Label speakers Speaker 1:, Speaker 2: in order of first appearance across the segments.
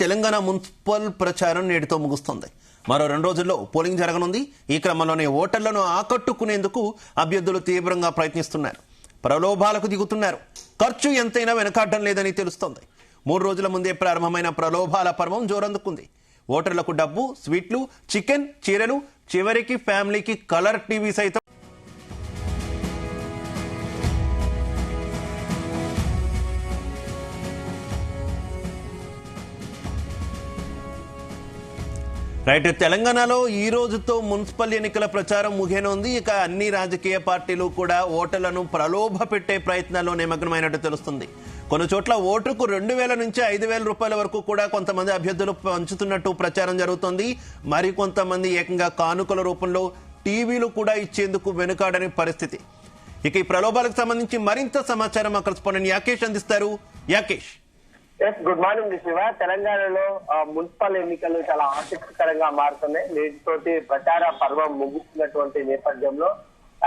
Speaker 1: Telangana municipal ప్రచారం నేటితో ముగుస్తుంది. మరో 2 రోజుల్లో పోలింగ్ జరగనుంది. ఈ క్రమంలోనే ఓటర్లను ఆకట్టుకునేందుకు అభ్యర్థులు తీవ్రంగా ప్రయత్నిస్తున్నారు. ప్రలోభాలకు దిగుతున్నారు. ఖర్చు ఎంతైనా వెనకాడడం లేదని తెలుస్తోంది. 3 రోజుల ముందే ప్రారంభమైన ప్రలోభాల పర్వం జోరందుకుంది. ఓటర్లకు డబ్బు, స్వీట్లు, చికెన్, చీరలు, చివరికి ఫ్యామిలీకి కలర్ టీవీ సైతం. రైట్, తెలంగాణలో ఈ రోజుతో మున్సిపల్ ఎన్నికల ప్రచారం ముగియనుంది. ఇక అన్ని రాజకీయ పార్టీలు కూడా ఓటర్లను ప్రలోభ పెట్టే ప్రయత్నాల్లో నిమగ్నమైనట్టు తెలుస్తుంది. కొన్ని చోట్ల ఓటుకు 2,000 నుంచి 5,000 రూపాయల వరకు కూడా కొంతమంది అభ్యర్థులు పంచుతున్నట్టు ప్రచారం జరుగుతోంది. మరికొంతమంది ఏకంగా కానుకల రూపంలో టీవీలు కూడా ఇచ్చేందుకు వెనుకాడని పరిస్థితి. ఇక ఈ ప్రలోభాలకు సంబంధించి మరింత సమాచారం మా కరెస్పాండెంట్ యాకేష్ అందిస్తారు. యాకేష్.
Speaker 2: Good morning Shiva. తెలంగాణలో మున్సిపల్ ఎన్నికలు చాలా ఆసక్తికరంగా మారుతున్నాయి. నేటితోటి ప్రచార పర్వం ముగుస్తున్నటువంటి నేపథ్యంలో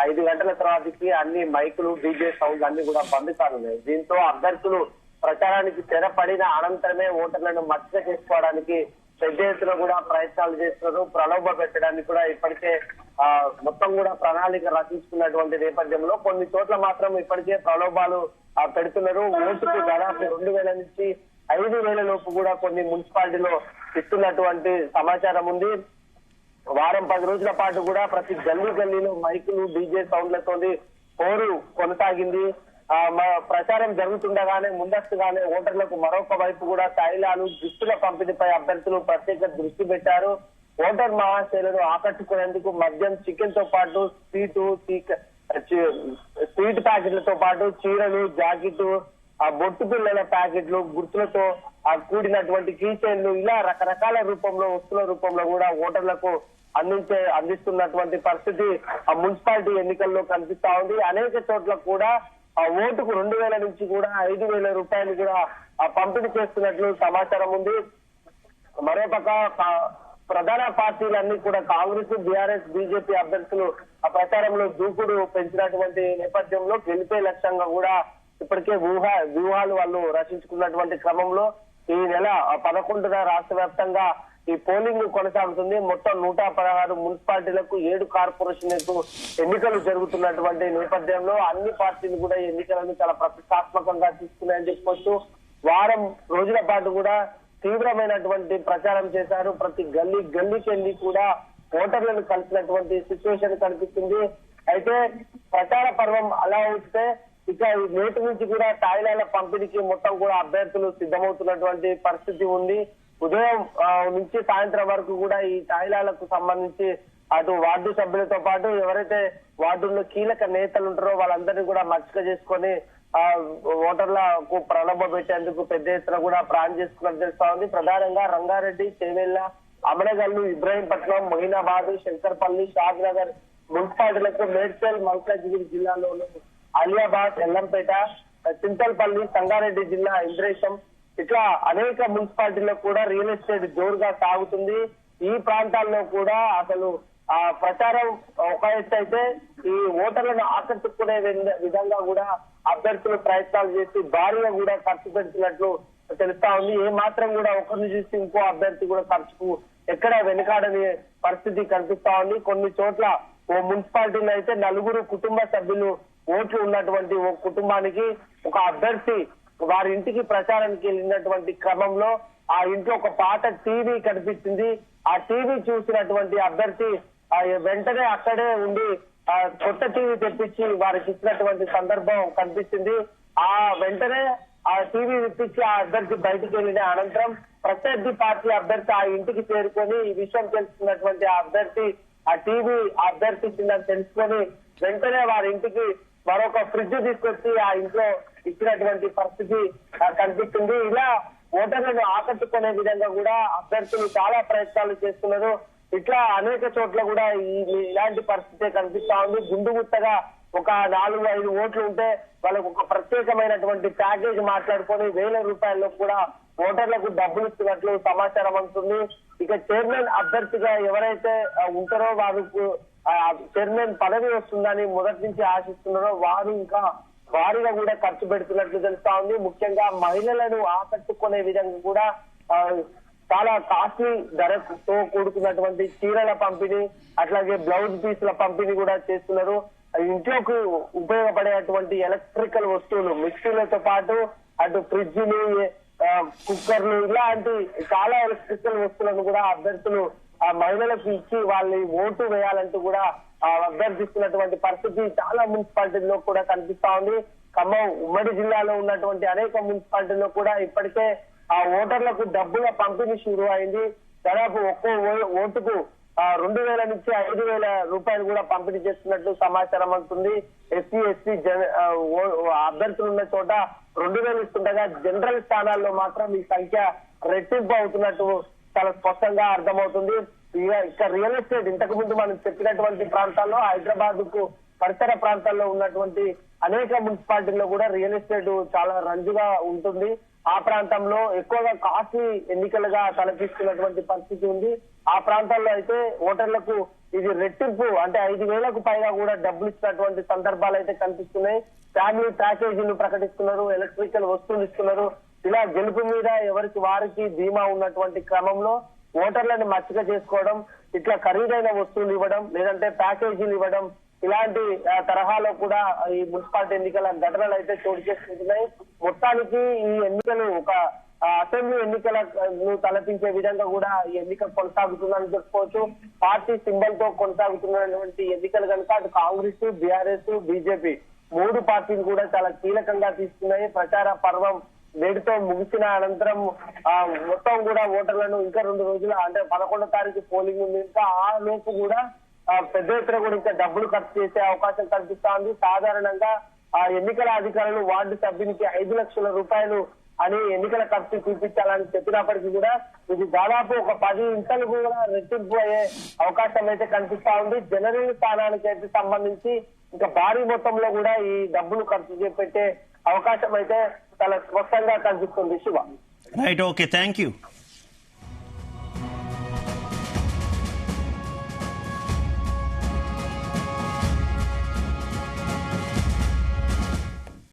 Speaker 2: 5 గంటల తర్వాతకి అన్ని మైకులు, డీజే సౌండ్ అన్ని కూడా బంద్ కానున్నాయి. దీంతో అభ్యర్థులు ప్రచారానికి తెరపడిన అనంతరమే ఓటర్లను మచ్చిక చేసుకోవడానికి పెద్ద ఎత్తున కూడా ప్రయత్నాలు చేస్తున్నారు. ప్రలోభ పెట్టడానికి కూడా ఇప్పటికే మొత్తం కూడా ప్రణాళిక రచించుకున్నటువంటి నేపథ్యంలో కొన్ని చోట్ల మాత్రం ఇప్పటికే ప్రలోభాలు పెడుతున్నారు. ఓటుకు దాదాపు 2,000 నుంచి 5,000 లోపు కూడా కొన్ని మున్సిపాలిటీలో ఇస్తున్నటువంటి సమాచారం ఉంది. వారం 10 రోజుల పాటు కూడా ప్రతి గల్లీలో మైకులు, డీజే సౌండ్లతో పోరు కొనసాగింది. ప్రచారం జరుగుతుండగానే ముందస్తుగానే ఓటర్లకు మరొక వైపు కూడా తైలాలు, గిఫ్టుల పంపిణీపై అభ్యర్థులు ప్రత్యేక దృష్టి పెట్టారు. ఓటర్ మహాశైలను ఆకట్టుకునేందుకు మద్యం, చికెన్ తో పాటు స్వీట్ ప్యాకెట్లతో పాటు చీరలు, జాకెట్, బొట్టు పిల్లల ప్యాకెట్లు, గుర్తులతో కూడినటువంటి కీచైన్లు, ఇలా రకరకాల రూపంలో, వస్తువుల రూపంలో కూడా ఓటర్లకు అందిస్తున్నటువంటి పరిస్థితి మున్సిపాలిటీ ఎన్నికల్లో కనిపిస్తా ఉంది. అనేక చోట్ల కూడా ఓటుకు 2,000 నుంచి కూడా 5,000 రూపాయలు కూడా పంపిణీ చేస్తున్నట్లు సమాచారం ఉంది. మరోపక్క ప్రధాన పార్టీలన్నీ కూడా కాంగ్రెస్, బీఆర్ఎస్, బీజేపీ అభ్యర్థులు ప్రచారంలో దూకుడు పెంచినటువంటి నేపథ్యంలో గెలిపే లక్ష్యంగా కూడా ఇప్పటికే వ్యూహాలు వాళ్ళు రచించుకున్నటువంటి క్రమంలో ఈ నెల 11న రాష్ట్ర వ్యాప్తంగా ఈ పోలింగ్ కొనసాగుతుంది. మొత్తం 116 మున్సిపాలిటీలకు 7 కార్పొరేషన్లకు ఎన్నికలు జరుగుతున్నటువంటి నేపథ్యంలో అన్ని పార్టీలు కూడా ఈ ఎన్నికలను చాలా ప్రతిష్టాత్మకంగా తీసుకున్నాయని చెప్పుకోవచ్చు. వారం రోజుల పాటు కూడా తీవ్రమైనటువంటి ప్రచారం చేశారు. ప్రతి గల్లీకి వెళ్ళి కూడా ఓటర్లను కలిసినటువంటి సిచ్యువేషన్ కనిపిస్తుంది. అయితే ప్రచార పర్వం అలా ఉంటే ఇక నేటి నుంచి కూడా తాయిలాల పంపిణీకి మొత్తం కూడా అభ్యర్థులు సిద్ధమవుతున్నటువంటి పరిస్థితి ఉంది. ఉదయం నుంచి సాయంత్రం వరకు కూడా ఈ తాయిలాలకు సంబంధించి అటు వార్డు సభ్యులతో పాటు ఎవరైతే వార్డుల్లో కీలక నేతలు ఉంటారో వాళ్ళందరినీ కూడా మచ్చిక చేసుకొని ఓటర్లకు ప్రలోభ పెట్టేందుకు పెద్ద ఎత్తున కూడా ప్లాన్ చేసుకున్నట్టు తెలుస్తా ఉంది. ప్రధానంగా రంగారెడ్డి, చేవెళ్ల, అమనగల్లు, ఇబ్రాహీంపట్నం, మొయినాబాద్, శంకర్పల్లి, షాద్ నగర్ మున్సిపాలిటీలకు, మేడ్చల్, మల్కాజిగిరి జిల్లాలోని అలియాబాద్, ఎల్లంపేట, చింతల్పల్లి, సంగారెడ్డి జిల్లా ఇంద్రేశం, ఇట్లా అనేక మున్సిపాలిటీలో కూడా రియల్ ఎస్టేట్ జోరుగా సాగుతుంది. ఈ ప్రాంతాల్లో కూడా అసలు ప్రచారం ఒక ఎత్తు అయితే ఈ ఓటర్లను ఆకట్టుకునే విధంగా కూడా అభ్యర్థులు ప్రయత్నాలు చేసి భారీగా కూడా ఖర్చు పెడుతున్నట్లు తెలుస్తా ఉంది. ఏ మాత్రం కూడా ఒకరిని చూసి ఇంకో అభ్యర్థి కూడా ఖర్చుకు ఎక్కడ వెనుకాడని పరిస్థితి కనిపిస్తా ఉంది. కొన్ని చోట్ల ఓ మున్సిపాలిటీలో అయితే 4 కుటుంబ సభ్యులు ఓట్లు ఉన్నటువంటి ఓ కుటుంబానికి ఒక అభ్యర్థి వారి ఇంటికి ప్రచారానికి వెళ్ళినటువంటి క్రమంలో ఆ ఇంట్లో ఒక పాత టీవీ కనిపించింది. ఆ టీవీ చూసినటువంటి అభ్యర్థి వెంటనే అక్కడే ఉండి కొత్త టీవీ తెప్పించి వారికి ఇచ్చినటువంటి సందర్భం కనిపించింది. ఆ వెంటనే ఆ టీవీ తెప్పించి ఆ అభ్యర్థి బయటికి వెళ్ళిన అనంతరం ప్రత్యర్థి పార్టీ అభ్యర్థి ఆ ఇంటికి చేరుకొని ఈ విషయం తెలుసుకున్నటువంటి ఆ అభ్యర్థి ఆ టీవీ అభ్యర్థి ఇచ్చిందని తెలుసుకొని వెంటనే వారి ఇంటికి మరొక ఫ్రిడ్జ్ తీసుకొచ్చి ఆ ఇంట్లో ఇచ్చినటువంటి పరిస్థితి కనిపిస్తుంది. ఇలా ఓటర్లను ఆకట్టుకునే విధంగా కూడా అభ్యర్థులు చాలా ప్రయత్నాలు చేస్తున్నారు. ఇట్లా అనేక చోట్ల కూడా ఇలాంటి పరిస్థితి కనిపిస్తా ఉంది. గుండుగుత్తగా ఒక 4-5 ఓట్లు ఉంటే వాళ్ళకు ఒక ప్రత్యేకమైనటువంటి ప్యాకేజ్ మాట్లాడుకొని 1,000 రూపాయల్లో కూడా ఓటర్లకు డబ్బులు ఇస్తున్నట్లు సమాచారం అందుతుంది. ఇక చైర్మన్ అభ్యర్థిగా ఎవరైతే ఉంటారో వారికి చైర్మన్ పదవి వస్తుందని మొదటి నుంచి ఆశిస్తున్నారో వారు ఇంకా భారీగా కూడా ఖర్చు పెడుతున్నట్లు తెలుస్తా ఉంది. ముఖ్యంగా మహిళలను ఆకట్టుకునే విధంగా కూడా చాలా కాస్ట్లీ ధరతో కూడుకున్నటువంటి చీరల పంపిణీ, అట్లాగే బ్లౌజ్ పీసుల పంపిణీ కూడా చేస్తున్నారు. ఇంట్లోకి ఉపయోగపడేటువంటి ఎలక్ట్రికల్ వస్తువులు, మిక్సీలతో పాటు అటు ఫ్రిడ్జ్లు, కుక్కర్లు, ఇలాంటి చాలా ఎలక్ట్రికల్ వస్తువులను కూడా అభ్యర్థులు ఆ మహిళలకు ఇచ్చి వాళ్ళ ఓటు వేయాలంటూ కూడా అభ్యర్థిస్తున్నటువంటి పరిస్థితి చాలా మున్సిపాలిటీల్లో కూడా కనిపిస్తా ఉంది. ఖమ్మం ఉమ్మడి జిల్లాలో ఉన్నటువంటి అనేక మున్సిపాలిటీల్లో కూడా ఇప్పటికే ఆ ఓటర్లకు డబ్బుల పంపిణీ షురూ అయింది. దాదాపు ఒక్కో ఓటుకు 2,000 నుంచి 5,000 రూపాయలు కూడా పంపిణీ చేస్తున్నట్లు సమాచారం అవుతుంది. ఎస్సీ ఎస్టీ అభ్యర్థులు ఉన్న చోట 2,000 ఇస్తుండగా జనరల్ స్థానాల్లో మాత్రం ఈ సంఖ్య రెట్టింపు అవుతున్నట్టు చాలా స్పష్టంగా అర్థమవుతుంది. ఇక రియల్ ఎస్టేట్ ఇంతకు ముందు మనం చెప్పినటువంటి ప్రాంతాల్లో, హైదరాబాద్ కు పరిసర ప్రాంతాల్లో ఉన్నటువంటి అనేక మున్సిపాలిటీల్లో కూడా రియల్ ఎస్టేట్ చాలా రంజుగా ఉంటుంది. ఆ ప్రాంతంలో ఎక్కువగా కాస్ట్లీ ఎన్నికలుగా తలపిస్తున్నటువంటి పరిస్థితి ఉంది. ఆ ప్రాంతాల్లో అయితే ఓటర్లకు ఇది రెట్టింపు, అంటే 5,000కు పైగా కూడా డబ్బులు ఇచ్చినటువంటి సందర్భాలు అయితే కనిపిస్తున్నాయి. ఫ్యామిలీ ప్యాకేజీలు ప్రకటిస్తున్నారు, ఎలక్ట్రికల్ వస్తువులు ఇస్తున్నారు. ఇలా గెలుపు మీద ఎవరికి వారికి ధీమా ఉన్నటువంటి క్రమంలో ఓటర్లను మచ్చిక చేసుకోవడం, ఇట్లా ఖరీదైన వస్తువులు ఇవ్వడం, లేదంటే ప్యాకేజీలు ఇవ్వడం, ఇలాంటి తరహాలో కూడా ఈ మున్సిపాలిటీ ఎన్నికల ఘటనలు అయితే చోటు చేసుకుంటున్నాయి. మొత్తానికి ఈ ఎన్నికలు ఒక అసెంబ్లీ ఎన్నికలను తలపించే విధంగా కూడా ఈ ఎన్నిక కొనసాగుతుందని చెప్పుకోవచ్చు. పార్టీ సింబల్ తో కొనసాగుతున్నటువంటి ఎన్నికలు కనుక అటు కాంగ్రెస్, బీఆర్ఎస్, బీజేపీ 3 పార్టీలు కూడా చాలా కీలకంగా తీసుకున్నాయి. ప్రచార పర్వం నేటితో ముగిసిన అనంతరం మొత్తం కూడా ఓటర్లను ఇంకా 2 రోజులు, అంటే 11వ తారీఖు పోలింగ్ ఉంది. ఇంకా ఆ లోపు కూడా పెద్ద ఎత్తున కూడా ఇంకా డబ్బులు ఖర్చు చేసే అవకాశం కనిపిస్తా ఉంది. సాధారణంగా ఎన్నికల అధికారులు వార్డు సభ్యునికి 5 లక్షల రూపాయలు అని ఎన్నికల ఖర్చు చూపించాలని చెప్పినప్పటికీ కూడా ఇది దాదాపు ఒక 10 ఇంతలు కూడా రెట్టింపు అయ్యే అవకాశం అయితే కనిపిస్తా ఉంది. జనరల్ స్థానానికి అయితే సంబంధించి ఇంకా భారీ మొత్తంలో కూడా ఈ డబ్బులు ఖర్చు పెట్టే అవకాశం అయితే చాలా స్పష్టంగా కనిపిస్తుంది. Shiva,
Speaker 1: right, okay, thank you.